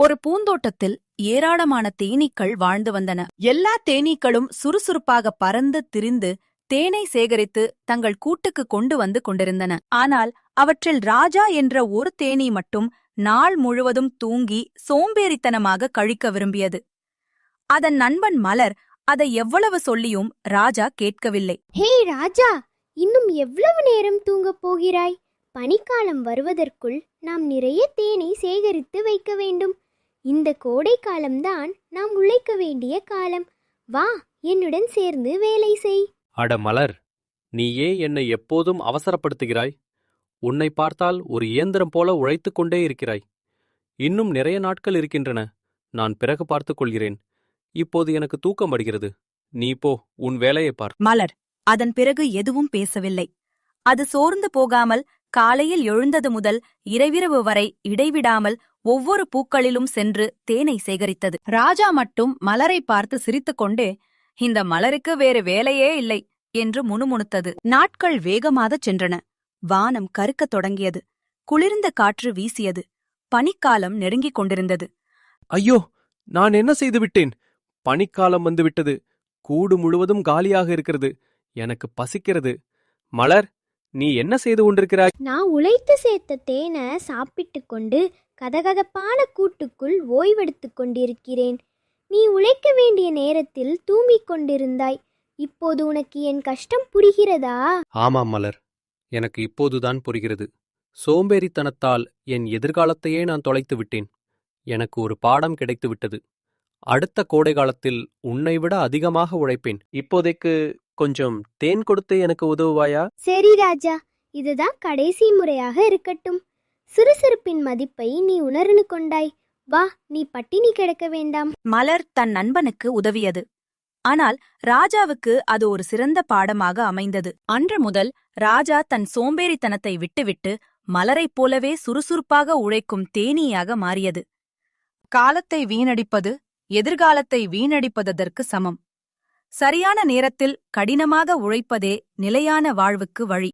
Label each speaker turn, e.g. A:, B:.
A: ஒரு பூந்தோட்டத்தில் ஏராளமான தேனீக்கள் வாழ்ந்து வந்தன. எல்லா தேனீக்களும் சுறுசுறுப்பாக பறந்து திரிந்து தேனை சேகரித்து தங்கள் கூட்டுக்கு கொண்டு வந்து கொண்டிருந்தன. ஆனால் அவற்றில் ராஜா என்ற ஒரு தேனீ மட்டும் நாள் முழுவதும் தூங்கி சோம்பேறித்தனமாக கழிக்க விரும்பியது. அதன் நண்பன் மலர் அதை எவ்வளவு சொல்லியும் ராஜா கேட்கவில்லை.
B: ஹே ராஜா, இன்னும் எவ்வளவு நேரம் தூங்கப் போகிறாய்? பனிக்காலம் வருவதற்குள் நாம் நிறைய தேனை சேகரித்து வைக்க வேண்டும். இந்த கோடை காலம்தான் நாம் உழைக்க வேண்டிய காலம். வா, என்னுடன் சேர்ந்து வேலை செய்.
C: அட மலர், நீ ஏன் என்னை எப்போதும் அவசரப்படுத்துகிறாய்? உன்னை பார்த்தால் ஒரு இயந்திரம் போல உழைத்துக் கொண்டே இருக்கிறாய். இன்னும் நிறைய நாட்கள் இருக்கின்றன. நான் பிறகு பார்த்துக் கொள்கிறேன். இப்போது எனக்கு தூக்கம் வருகிறது. நீ போ, உன் வேலையை பார்.
A: மலர் அதன் பிறகு எதுவும் பேசவில்லை. அது சோர்ந்து போகாமல் காலையில் எழுந்தது முதல் இரவிரவு வரை இடைவிடாமல் ஒவ்வொரு பூக்களிலும் சென்று தேனை சேகரித்தது. ராஜா மட்டும் மலரை பார்த்து சிரித்துக்கொண்டே, இந்த மலருக்கு வேறு வேலையே இல்லை என்று முணுமுணுத்தது. நாட்கள் வேகமாகச் சென்றன. வானம் கருக்கத் தொடங்கியது. குளிர்ந்த காற்று வீசியது. பனிக்காலம் நெருங்கிக் கொண்டிருந்தது.
C: ஐயோ, நான் என்ன செய்துவிட்டேன்? பனிக்காலம் வந்துவிட்டது. கூடு முழுவதும் காலியாக இருக்கிறது. எனக்கு பசிக்கிறது. மலர், நீ என்ன செய்து கொண்டிருக்கிறாய்?
B: நான் உழைத்து சேர்த்த தேனை சாப்பிட்டு கொண்டு கதகதப்பான கூட்டுக்குள் ஓய்வெடுத்துக் கொண்டிருக்கிறேன். நீ உழைக்க வேண்டிய நேரத்தில் தூங்கிக் கொண்டிருந்தாய். இப்போது உனக்கு என் கஷ்டம் புரிகிறதா?
C: ஆமாம் மலர், எனக்கு இப்போதுதான் புரிகிறது. சோம்பேறித்தனத்தால் என் எதிர்காலத்தையே நான் தொலைத்து விட்டேன். எனக்கு ஒரு பாடம் கிடைத்துவிட்டது. அடுத்த கோடை காலத்தில் உன்னை விட அதிகமாக உழைப்பேன். இப்போதைக்கு கொஞ்சம் தேன் கொடுத்து எனக்கு உதவுவாயா?
B: சரி ராஜா, இதுதான் கடைசி முறையாக இருக்கட்டும். சுறுசுறுப்பின் மதிப்பை நீ உணர்ந்து கொண்டாய். வா, நீ பட்டினி கிடக்க வேண்டாம்.
A: மலர் தன் நண்பனுக்கு உதவியது. ஆனால் ராஜாவுக்கு அது ஒரு சிறந்த பாடமாக அமைந்தது. அன்று முதல் ராஜா தன் சோம்பேறித்தனத்தை விட்டுவிட்டு மலரைப் போலவே சுறுசுறுப்பாக உழைக்கும் தேனீயாக மாறியது. காலத்தை வீணடிப்பது எதிர்காலத்தை வீணடிப்பதற்கு சமம். சரியான நேரத்தில் கடினமாக உழைப்பதே நிலையான வாழ்வுக்கு வழி.